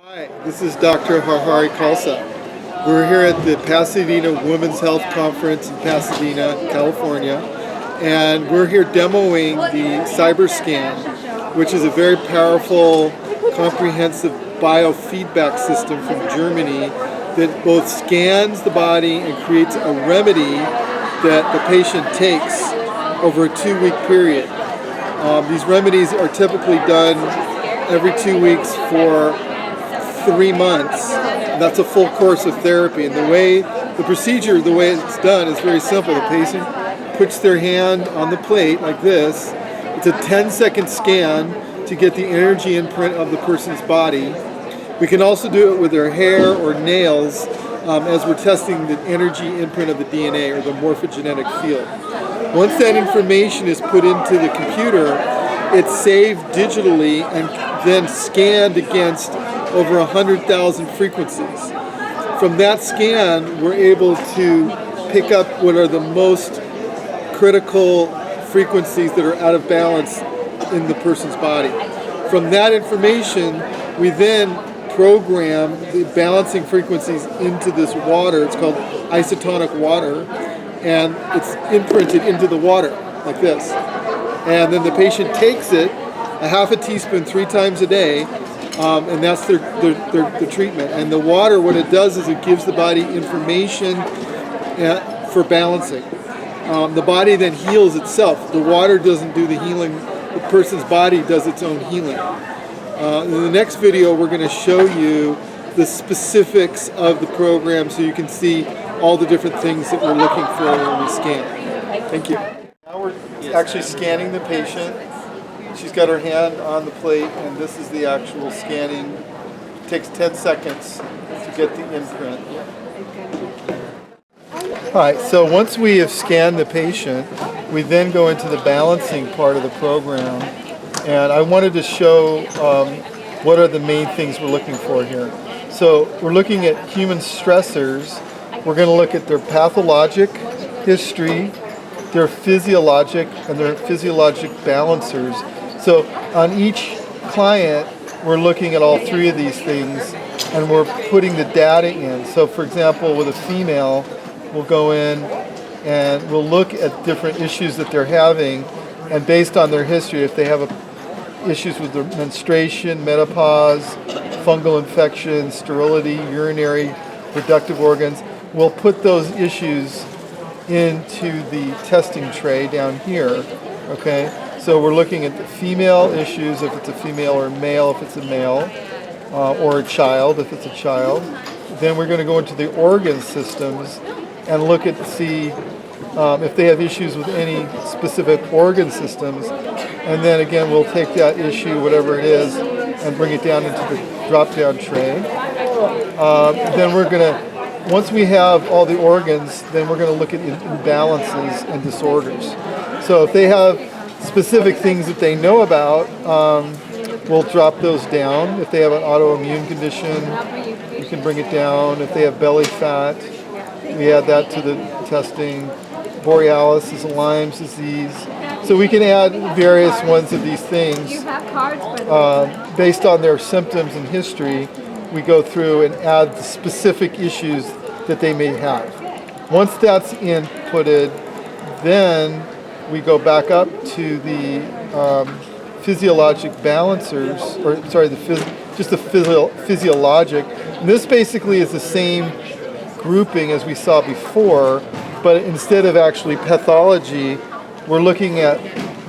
Hi, this is Dr. Har Har. We're here at the Pasadena Women's Health Conference in Pasadena, California, and we're here demoing the CyberScan, which is a very powerful, comprehensive biofeedback system from Germany that both scans the body and creates a remedy that the patient takes over a 2-week period. These remedies are typically done every 2 weeks for 3 months. That's a full course of therapy. And the way it's done is very simple. The patient puts their hand on the plate like this. It's a 10-second scan to get the energy imprint of the person's body. We can also do it with their hair or nails as we're testing the energy imprint of the DNA or the morphogenetic field. Once that information is put into the computer, it's saved digitally and then scanned against over 100,000 frequencies. From that scan, we're able to pick up what are the most critical frequencies that are out of balance in the person's body. From that information, we then program the balancing frequencies into this water. It's called isotonic water, and it's imprinted into the water like this. And then the patient takes it, a half a teaspoon 3 times a day, and that's their treatment. And the water, what it does is it gives the body information for balancing. The body then heals itself. The water doesn't do the healing. The person's body does its own healing. In the next video, we're going to show you the specifics of the program so you can see all the different things that we're looking for when we scan. Thank you. Now we're actually scanning the patient. She's got her hand on the plate, and this is the actual scanning. It takes 10 seconds to get the imprint. All right, so once we have scanned the patient, we then go into the balancing part of the program. And I wanted to show what are the main things we're looking for here. So we're looking at human stressors. We're going to look at their pathologic history, their physiologic, and their physiologic balancers. So on each client, we're looking at all 3 of these things, and we're putting the data in. So for example, with a female, we'll go in and we'll look at different issues that they're having, and based on their history, if they have issues with their menstruation, menopause, fungal infections, sterility, urinary, reproductive organs, we'll put those issues into the testing tray down here, okay? So we're looking at the female issues, if it's a female, or male, if it's a male, or a child, if it's a child. Then we're going to go into the organ systems and look at see if they have issues with any specific organ systems. And then again, we'll take that issue, whatever it is, and bring it down into the drop-down tray. Then we're going to, once we have all the organs, then we're going to look at imbalances and disorders. So if they have specific things that they know about, we'll drop those down. If they have an autoimmune condition, we can bring it down. If they have belly fat, we add that to the testing. Borealis is Lyme's disease. So we can add various ones of these things based on their symptoms and history. We go through and add the specific issues that they may have. Once that's inputted, then we go back up to the physiologic balancers, or sorry, just the physiologic. And this basically is the same grouping as we saw before, but instead of actually pathology, we're looking at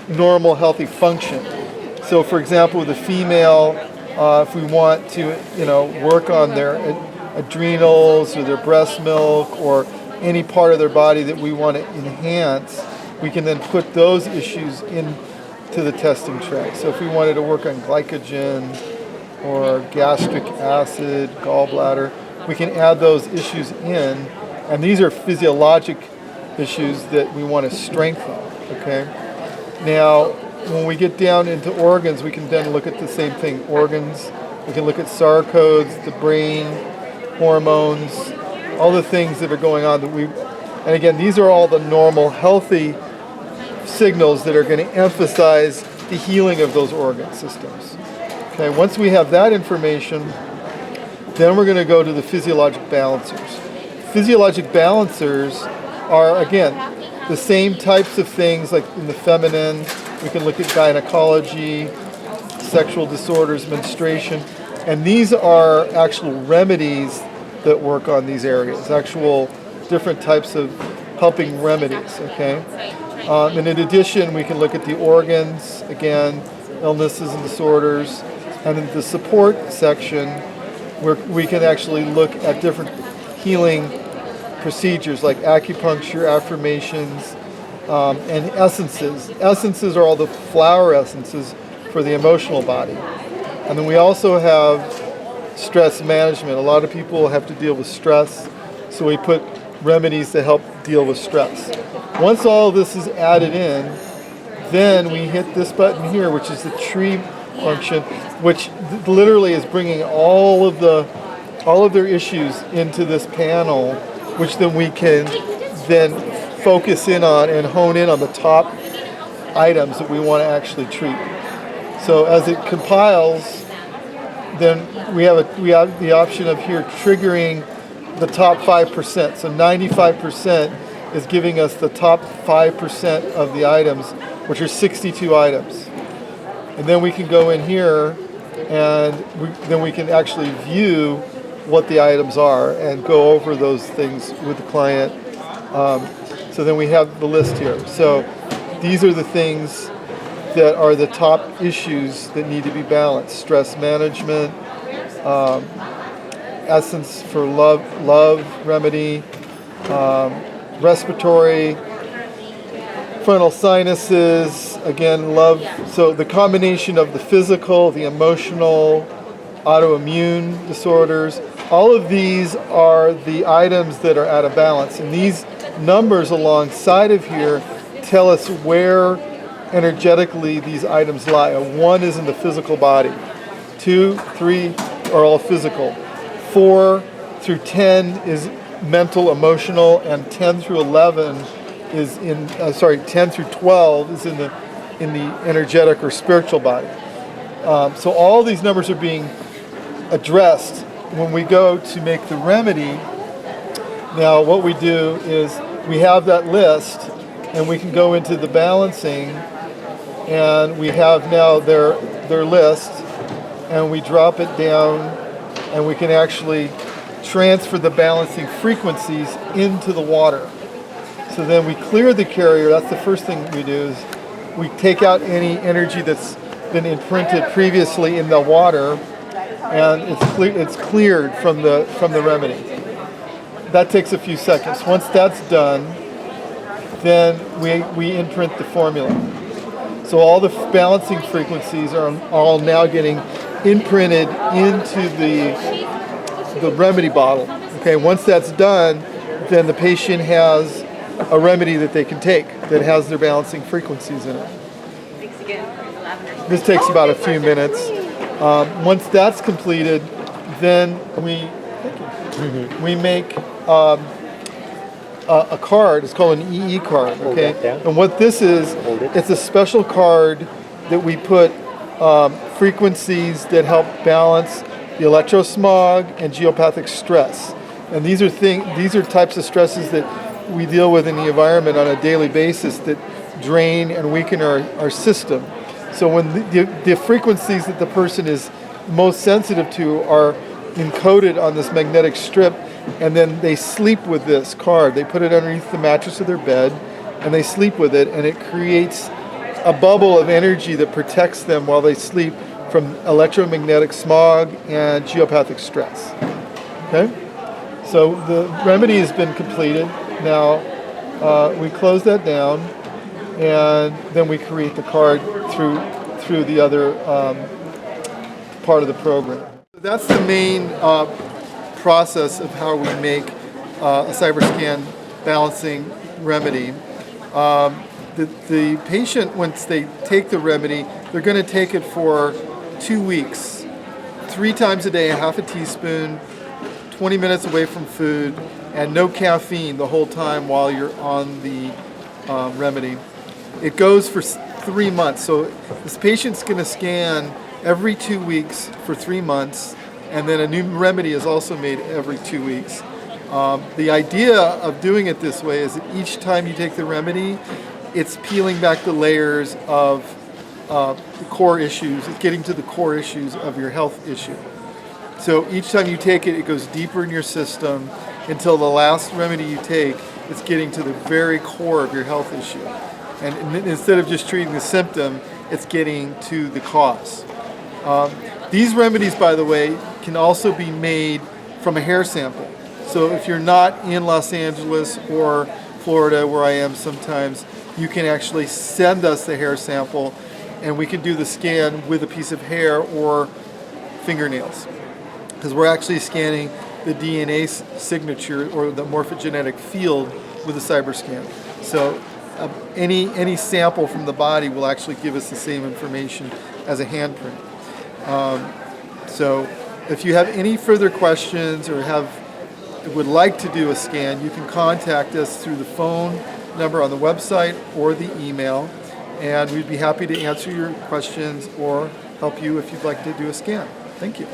normal healthy function. So for example, with a female, if we want to work on their adrenals or their breast milk or any part of their body that we want to enhance, we can then put those issues into the testing tray. So if we wanted to work on glycogen or gastric acid, gallbladder, we can add those issues in, and these are physiologic issues that we want to strengthen, okay? Now, when we get down into organs, we can then look at the same thing, organs. We can look at sarcodes, the brain, hormones, all the things that are going on and again, these are all the normal, healthy signals that are going to emphasize the healing of those organ systems. Okay, once we have that information, Then we're going to go to the physiologic balancers. Physiologic balancers are, again, the same types of things like in the feminine. We can look at gynecology, sexual disorders, menstruation, and these are actual remedies that work on these areas, actual different types of helping remedies, okay? And in addition, we can look at the organs, again, illnesses and disorders, and in the support section, where we can actually look at different healing procedures like acupuncture, affirmations, and essences. Essences are all the flower essences for the emotional body. And then we also have stress management. A lot of people have to deal with stress, so we put remedies to help deal with stress. Once all of this is added in, then we hit this button here, which is the tree function, which literally is bringing all of their issues into this panel, which then we can then focus in on and hone in on the top items that we want to actually treat. So as it compiles, then we have the option of here triggering the top 5%. So 95% is giving us the top 5% of the items, which are 62 items. And then we can go in here and then we can actually view what the items are and go over those things with the client. So then we have the list here. So these are the things that are the top issues that need to be balanced. Stress management, essence for love remedy, respiratory, frontal sinuses, again, love. So the combination of the physical, the emotional, autoimmune disorders, all of these are the items that are out of balance. And these numbers alongside of here tell us where energetically these items lie. A 1 is in the physical body. 2, 3 are all physical. 4 through 10 is mental, emotional, and 10 through 11 is 10 through 12 is in the energetic or spiritual body. So all these numbers are being addressed when we go to make the remedy. Now what we do is we have that list and we can go into the balancing and we have now their list and we drop it down and we can actually transfer the balancing frequencies into the water. So then we clear the carrier. That's the first thing we do is we take out any energy that's been imprinted previously in the water, and it's cleared from the remedy. That takes a few seconds. Once that's done, then we imprint the formula. So all the balancing frequencies are all now getting imprinted into the remedy bottle. Okay, once that's done, then the patient has a remedy that they can take that has their balancing frequencies in it. This takes about a few minutes. Once that's completed, then we make a card. It's called an EE card. Okay, and what this is, it's a special card that we put frequencies that help balance the electrosmog and geopathic stress. And these are types of stresses that we deal with in the environment on a daily basis that drain and weaken our system. So when the frequencies that the person is most sensitive to are encoded on this magnetic strip, and then they sleep with this card. They put it underneath the mattress of their bed and they sleep with it, and it creates a bubble of energy that protects them while they sleep from electromagnetic smog and geopathic stress. Okay? So the remedy has been completed. Now we close that down, and then we create the card through the other part of the program. That's the main process of how we make a CyberScan balancing remedy. The patient, once they take the remedy, they're going to take it for 2 weeks, 3 times a day, a half a teaspoon, 20 minutes away from food, and no caffeine the whole time while you're on the remedy. It goes for 3 months. So this patient's going to scan every 2 weeks for 3 months, and then a new remedy is also made every 2 weeks. The idea of doing it this way is that each time you take the remedy, it's peeling back the layers of the core issues. It's getting to the core issues of your health issue. So each time you take it, it goes deeper in your system until the last remedy you take, it's getting to the very core of your health issue. And instead of just treating the symptom, it's getting to the cause. These remedies, by the way, can also be made from a hair sample. So if you're not in Los Angeles or Florida, where I am sometimes, you can actually send us the hair sample and we can do the scan with a piece of hair or fingernails. Because we're actually scanning the DNA signature or the morphogenetic field with a CyberScan. So any sample from the body will actually give us the same information as a handprint. So if you have any further questions or would like to do a scan, you can contact us through the phone number on the website or the email, and we'd be happy to answer your questions or help you if you'd like to do a scan. Thank you.